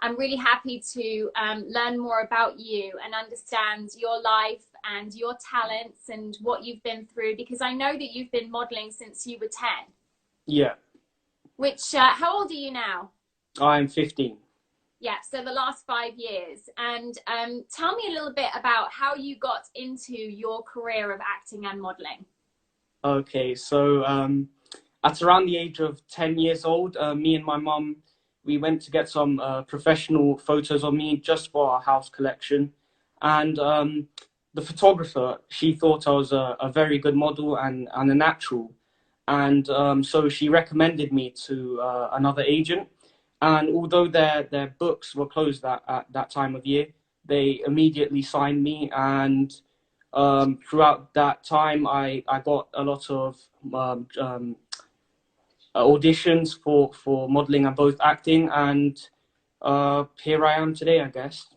I'm really happy to learn more about you and understand your life and your talents and what you've been through, because I know that you've been modeling since you were 10. Yeah, Which, how old are you now? I'm 15. Yeah, so the last 5 years. And tell me a little bit about how you got into your career of acting and modeling. Okay, so at around the age of 10 years old, me and my mum, we went to get some professional photos of me just for our house collection. And the photographer, she thought I was a very good model and a natural. And so she recommended me to another agent. And although their books were closed at that time of year, they immediately signed me. And throughout that time, I got a lot of auditions for modeling and both acting. And here I am today, I guess.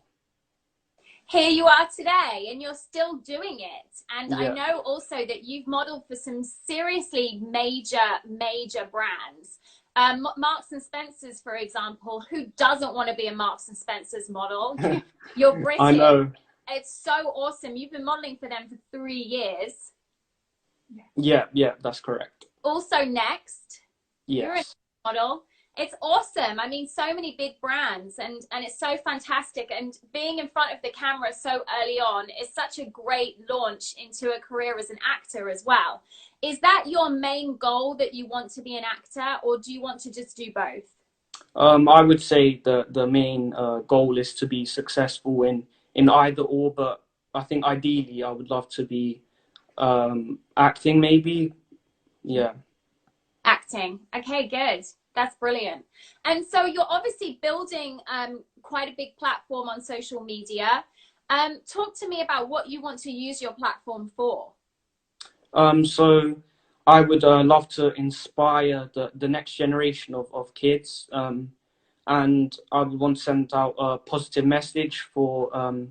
Here you are today, and you're still doing it. And I Yeah. know also that you've modeled for some seriously major brands. Marks and Spencer's, for example. Who doesn't want to be a Marks and Spencer's model? You're I British. know. It's so awesome. You've been modeling for them for 3 years. Yeah, yeah, that's correct. Also, Next, you're a Yes. model. It's awesome. I mean, so many big brands, and it's so fantastic. And being in front of the camera so early on is such a great launch into a career as an actor as well. Is that your main goal, that you want to be an actor, or do you want to just do both? I would say the main goal is to be successful in either or, but I think ideally I would love to be acting maybe. Yeah. Acting. Okay, good. That's brilliant. And so you're obviously building quite a big platform on social media. Talk to me about what you want to use your platform for. So I would love to inspire the next generation of kids, and I would want to send out a positive message for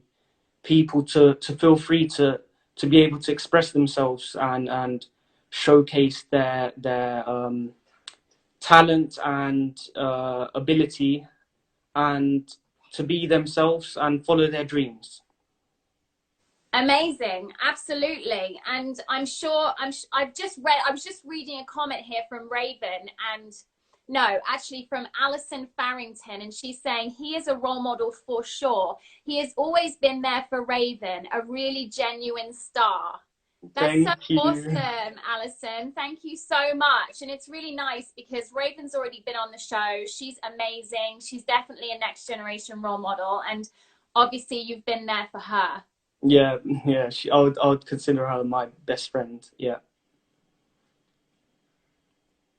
people to feel free to be able to express themselves and showcase their talent and ability, and to be themselves and follow their dreams. Amazing, absolutely. And I'm sure I've just read, I was just reading a comment here from Raven, and no, actually from Alison Farrington, and she's saying he is a role model for sure. He has always been there for Raven, a really genuine star. That's so Thank you. awesome, Alison. Thank you so much. And it's really nice because Raven's already been on the show. She's amazing. She's definitely a next generation role model. And obviously you've been there for her. Yeah, yeah. I would consider her my best friend. Yeah.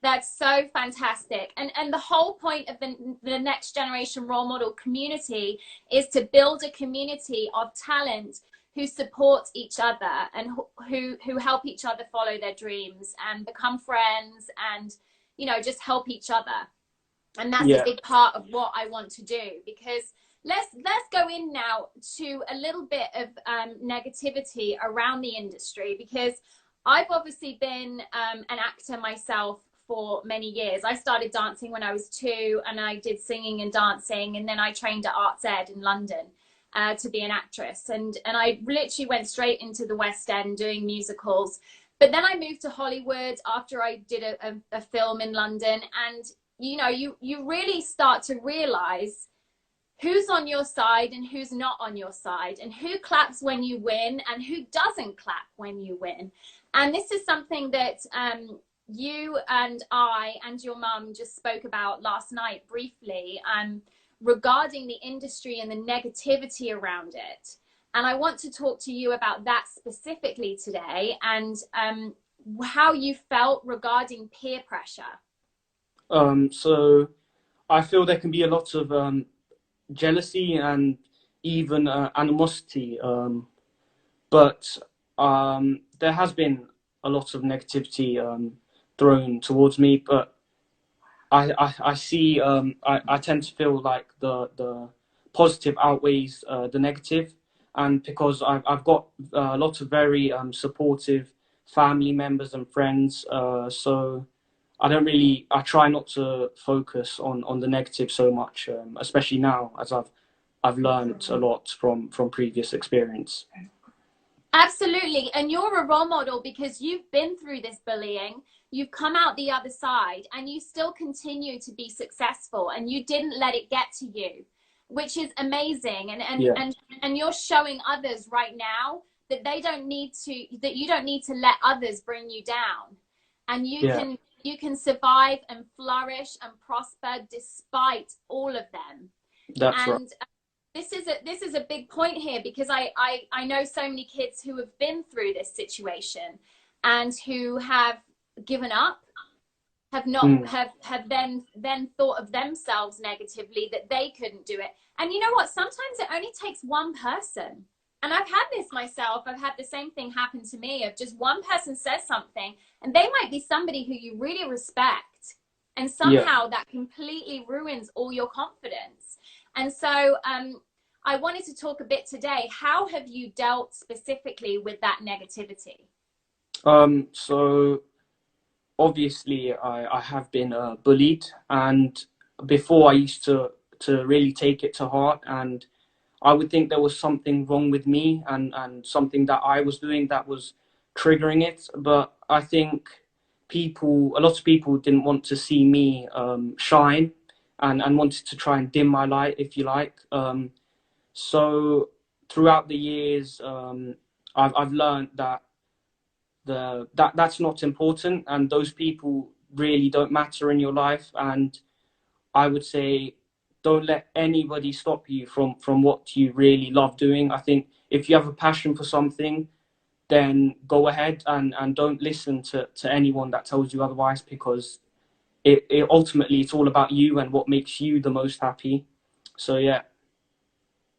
That's so fantastic. And the whole point of the next generation role model community is to build a community of talent who support each other and who help each other follow their dreams and become friends and, you know, just help each other. And that's a Yeah. big part of what I want to do, because let's go in now to a little bit of negativity around the industry, because I've obviously been an actor myself for many years. I started dancing when I was 2, and I did singing and dancing, and then I trained at Arts Ed in London to be an actress, and I literally went straight into the West End doing musicals. But then I moved to Hollywood after I did a film in London, and you know, you really start to realize who's on your side and who's not on your side, and who claps when you win and who doesn't clap when you win. And this is something that you and I and your mum just spoke about last night briefly, regarding the industry and the negativity around it. And I want to talk to you about that specifically today, and how you felt regarding peer pressure. So I feel there can be a lot of jealousy and even animosity, but there has been a lot of negativity thrown towards me. But I see I tend to feel like the positive outweighs the negative, and because I've got lots of very supportive family members and friends, so I try not to focus on the negative so much, especially now as I've learned a lot from previous experience. Absolutely. And you're a role model because you've been through this bullying, you've come out the other side, and you still continue to be successful, and you didn't let it get to you, which is amazing. Yeah. And you're showing others right now that you don't need to let others bring you down. And you can survive and flourish and prosper despite all of them. That's right. And this is a big point here, because I know so many kids who have been through this situation and who have given up, have not have then thought of themselves negatively, that they couldn't do it. And you know what, sometimes it only takes one person, and I've had this myself. I've had the same thing happen to me, of just one person says something, and they might be somebody who you really respect, and somehow that completely ruins all your confidence. And so I wanted to talk a bit today. How have you dealt specifically with that negativity? So obviously I have been bullied, and before I used to really take it to heart, and I would think there was something wrong with me, and something that I was doing that was triggering it. But I think a lot of people didn't want to see me shine, and wanted to try and dim my light, if you like. So throughout the years, I've learned that that's not important, and those people really don't matter in your life. And I would say, don't let anybody stop you from what you really love doing. I think if you have a passion for something, then go ahead, and don't listen to anyone that tells you otherwise, because it ultimately, it's all about you and what makes you the most happy. So yeah.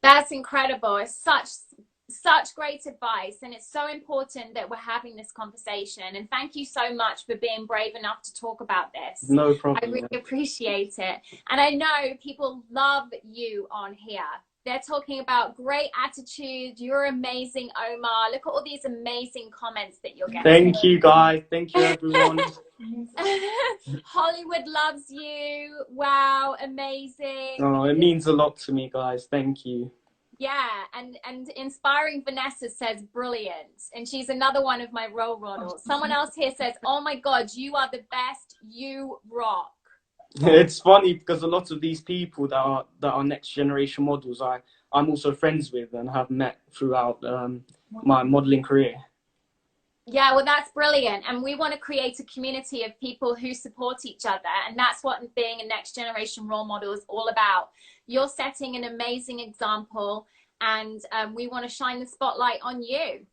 That's incredible. It's such great advice, and it's so important that we're having this conversation. And thank you so much for being brave enough to talk about this. No problem. I really appreciate it. And I know people love you on here. They're talking about great attitude. You're amazing, Omar. Look at all these amazing comments that you're getting. Thank you, guys. Thank you, everyone. Hollywood loves you. Wow, amazing. Oh, it means a lot to me, guys. Thank you. Yeah, and Inspiring Vanessa says brilliant, and she's another one of my role models. Someone else here says, oh my God, you are the best, you rock. It's funny because a lot of these people that are next generation models, I'm also friends with and have met throughout my modeling career. Yeah, well, that's brilliant. And we want to create a community of people who support each other. And that's what being a next generation role model is all about. You're setting an amazing example, and we want to shine the spotlight on you.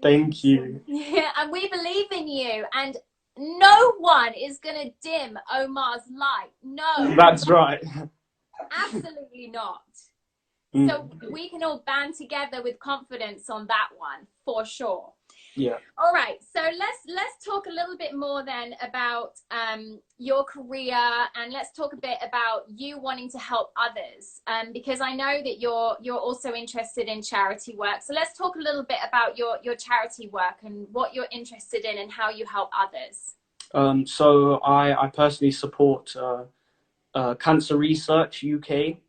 Thank you. Yeah, and we believe in you. And no one is going to dim Omar's light. No. That's right. Absolutely not. So we can all band together with confidence on that one, for sure. Yeah. All right. So let's talk a little bit more then about your career, and let's talk a bit about you wanting to help others, because I know that you're also interested in charity work. So let's talk a little bit about your charity work and what you're interested in and how you help others. So I personally support Cancer Research UK.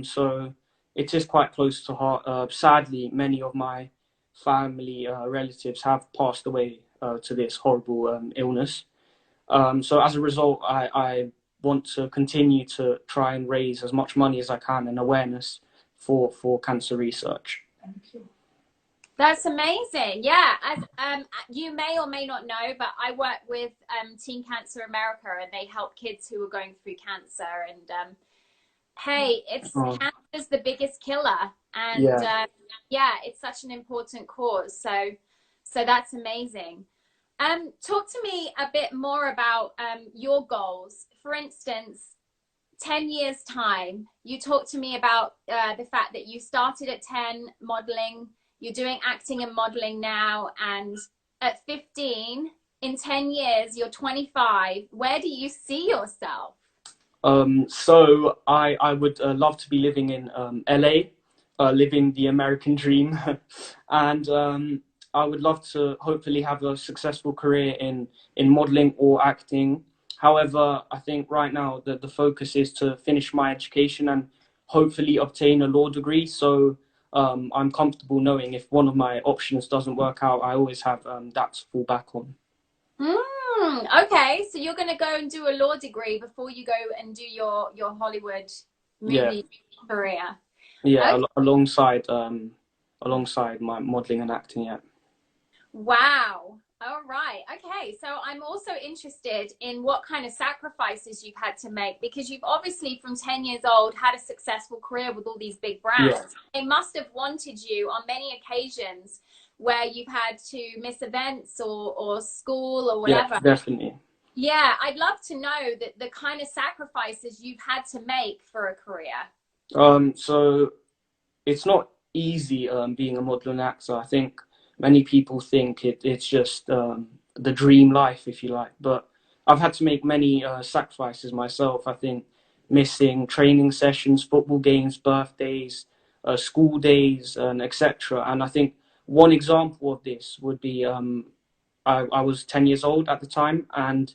So it is quite close to heart. Sadly, many of my family relatives have passed away to this horrible illness. So as a result, I want to continue to try and raise as much money as I can and awareness for cancer research. Thank you. That's amazing. Yeah, as you may or may not know, but I work with Teen Cancer America, and they help kids who are going through cancer. And hey, cancer's the biggest killer, and yeah, it's such an important cause. So that's amazing. Talk to me a bit more about your goals. For instance, 10 years time, you talked to me about the fact that you started at 10 modeling, you're doing acting and modeling now, and at 15, in 10 years, you're 25. Where do you see yourself? So I would love to be living in LA, living the American dream. And I would love to hopefully have a successful career in modeling or acting. However, I think right now the focus is to finish my education and hopefully obtain a law degree. So I'm comfortable knowing if one of my options doesn't work out, I always have that to fall back on. Okay, so you're going to go and do a law degree before you go and do your Hollywood Yeah, movie career. yeah, Okay. alongside my modeling and acting. Yeah. Wow. All right. Okay. So I'm also interested in what kind of sacrifices you've had to make, because you've obviously from 10 years old had a successful career with all these big Yeah. brands. They must have wanted you on many occasions where you've had to miss events or school or Yeah, whatever. definitely. Yeah, I'd love to know that the kind of sacrifices you've had to make for a career. So it's not easy being a model and actor. I think many people think it's just the dream life, if you like. But I've had to make many sacrifices myself. I think missing training sessions, football games, birthdays, school days, and etc. And I think one example of this would be I was 10 years old at the time, and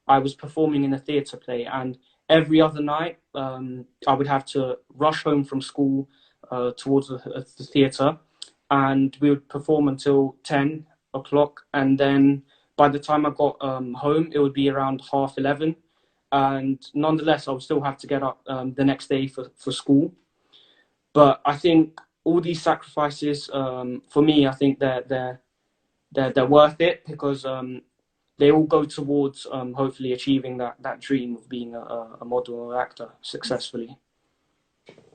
I was performing in a theatre play. And every other night, I would have to rush home from school towards the theatre, and we would perform until 10 o'clock. And then by the time I got home, it would be around 11:30. And nonetheless, I would still have to get up the next day for school. But I think all these sacrifices, for me, I think they're worth it, because they all go towards hopefully achieving that dream of being a model or actor successfully.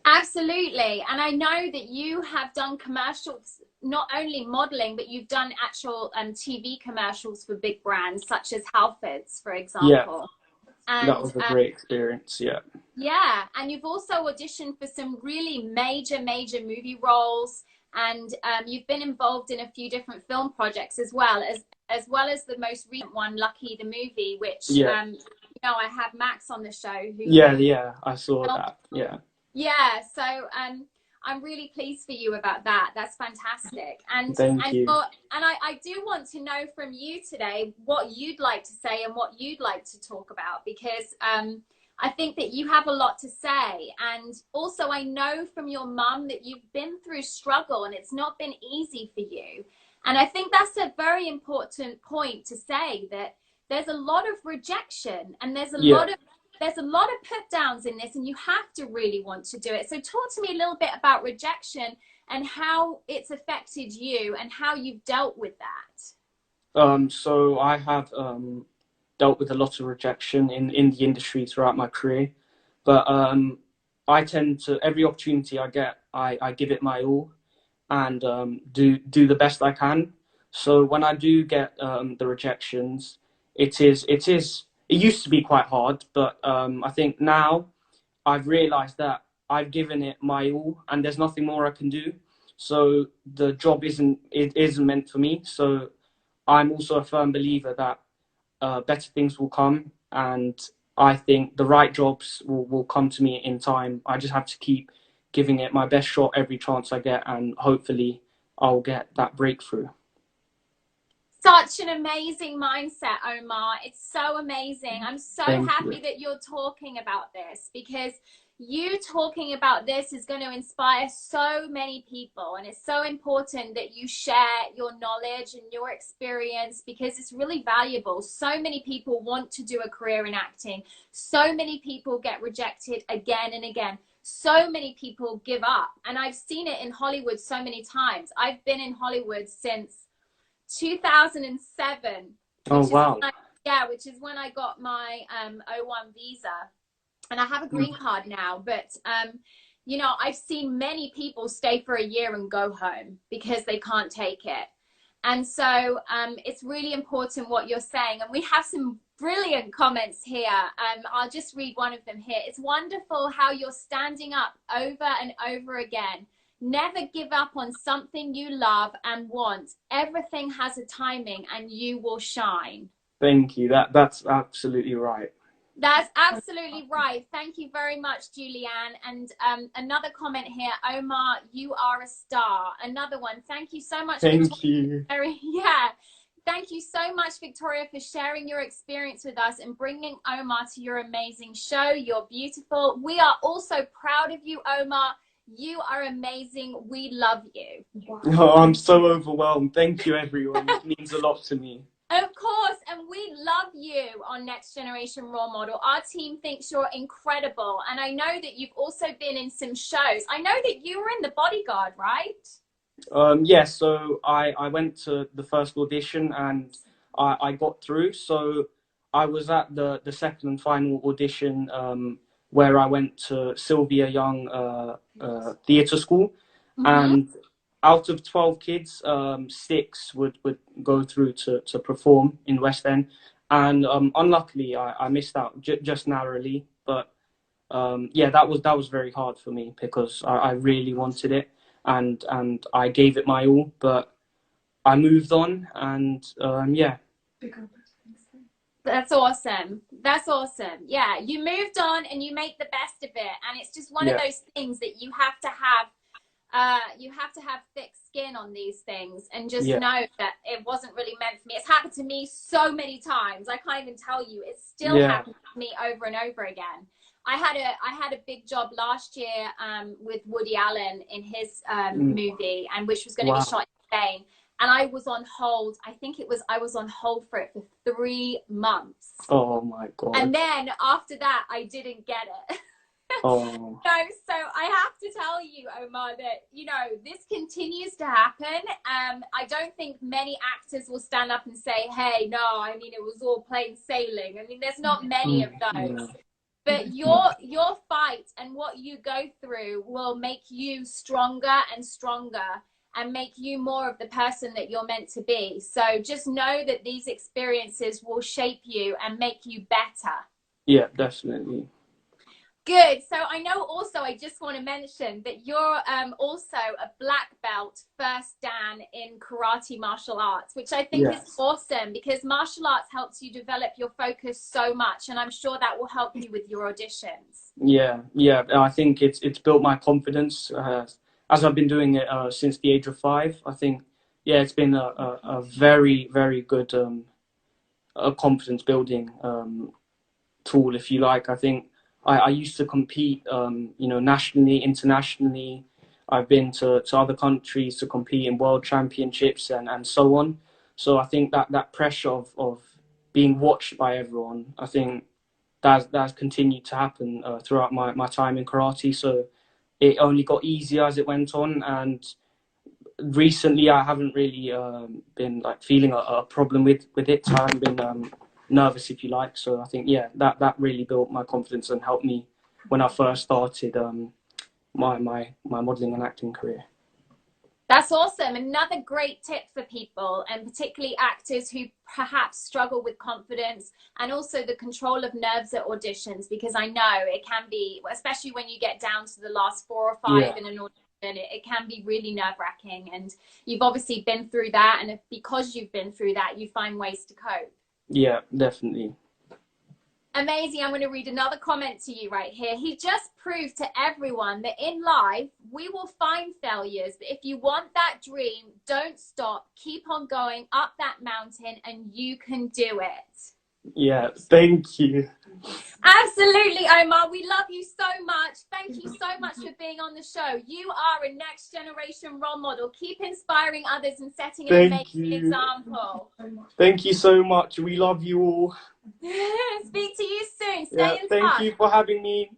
Absolutely. And I know that you have done commercials, not only modeling, but you've done actual TV commercials for big brands such as Halfords, for Yeah, example. that And was a great experience. Yeah. yeah, and you've also auditioned for some really major movie roles, and you've been involved in a few different film projects as well as the most recent one, Lucky the movie, which Yeah. I have Max on the show Yeah, who yeah, I saw filmed. that. Yeah. Yeah, so I'm really pleased for you about that. That's fantastic. And Thank you. I do want to know from you today what you'd like to say and what you'd like to talk about, because I think that you have a lot to say. And also I know from your mum that you've been through struggle and it's not been easy for you. And I think that's a very important point to say, that there's a lot of rejection and Yeah. there's a lot of put downs in this, and you have to really want to do it. So talk to me a little bit about rejection and how it's affected you and how you've dealt with that. So I have dealt with a lot of rejection in the industry throughout my career, but I tend to, every opportunity I get, I give it my all, and do the best I can. So when I do get the rejections, it used to be quite hard, but I think now I've realized that I've given it my all, and there's nothing more I can do. So the job isn't meant for me. So I'm also a firm believer that better things will come, and I think the right jobs will come to me in time. I just have to keep giving it my best shot every chance I get, and hopefully I'll get that breakthrough. Such an amazing mindset, Omar. It's so amazing. I'm so Thank you. happy that you're talking about this, because you talking about this is going to inspire so many people. And it's so important that you share your knowledge and your experience, because it's really valuable. So many people want to do a career in acting. So many people get rejected again and again. So many people give up. And I've seen it in Hollywood so many times. I've been in Hollywood since 2007, Oh, which is wow. which is when I got my O1 visa, and I have a green card now. But I've seen many people stay for a year and go home because they can't take it. And so it's really important what you're saying. And we have some brilliant comments here. I'll just read one of them here. It's wonderful how you're standing up over and over again. Never give up on something you love and want. Everything has a timing and you will shine. Thank you. That's absolutely right. That's absolutely right. Thank you very much, Julianne. And another comment here, Omar, you are a star. Another one. Thank you so much for Thank talking. you. Yeah. Thank you so much, Victoria, for sharing your experience with us and bringing Omar to your amazing show. You're beautiful. We are also proud of you, Omar. You are amazing. We love you. Oh, I'm so overwhelmed. Thank you, everyone. It means a lot to me. Of course, and we love you on Next Generation Role Model. Our team thinks you're incredible, and I know that you've also been in some shows. I know that you were in The Bodyguard, right? Yeah, so I went to the first audition and I got through. So I was at the second and final audition where I went to Sylvia Young Theatre School. And out of 12 kids, 6 would go through to perform in West End. And unluckily, I missed out just narrowly. But yeah, that was very hard for me because I really wanted it and I gave it my all, but I moved on and yeah. That's awesome. That's awesome. Yeah, you moved on and you make the best of it, and it's just one of those things that you have to have. You have to have thick skin on these things and just know that it wasn't really meant for me. It's happened to me so many times. I can't even tell you. It's still happened to me over and over again. I had a big job last year with Woody Allen in his movie, and which was going to be shot in Spain. And I was on hold. I was on hold for it for 3 months. Oh my God. And then after that, I didn't get it. Oh. So I have to tell you, Omar, that, you know, this continues to happen. I don't think many actors will stand up and say, hey, no, I mean, it was all plain sailing. I mean, there's not many of those. But your fight and what you go through will make you stronger and stronger and make you more of the person that you're meant to be. So just know that these experiences will shape you and make you better. Yeah, definitely. Good. So I know also, I just want to mention that you're also a black belt first dan in karate martial arts, which I think is awesome because martial arts helps you develop your focus so much. And I'm sure that will help you with your auditions. Yeah. I think it's built my confidence as I've been doing it since the age of 5. I think, it's been a very, very good a confidence building tool, if you like. I think I used to compete, nationally, internationally. I've been to other countries to compete in world championships and so on. So I think that pressure of being watched by everyone, I think that's continued to happen throughout my time in karate. So it only got easier as it went on. And recently, I haven't really been like feeling a problem with it. So I haven't been nervous, if you like. So I think that really built my confidence and helped me when I first started my modeling and acting career. That's awesome. Another great tip for people, and particularly actors who perhaps struggle with confidence and also the control of nerves at auditions, because I know it can be, especially when you get down to the last 4 or 5 in an audition, it can be really nerve-wracking. And you've obviously been through that, and because you've been through that, you find ways to cope. Yeah, definitely. Amazing. I'm going to read another comment to you right here. He just proved to everyone that in life, we will find failures. But if you want that dream, don't stop. Keep on going up that mountain and you can do it. Yeah, thank you. Absolutely, Omar. We love you so much. Thank you so much for being on the show. You are a next generation role model. Keep inspiring others and setting an amazing example. Thank you so much. We love you all. Speak to you soon. Stay in touch. Thank you for having me.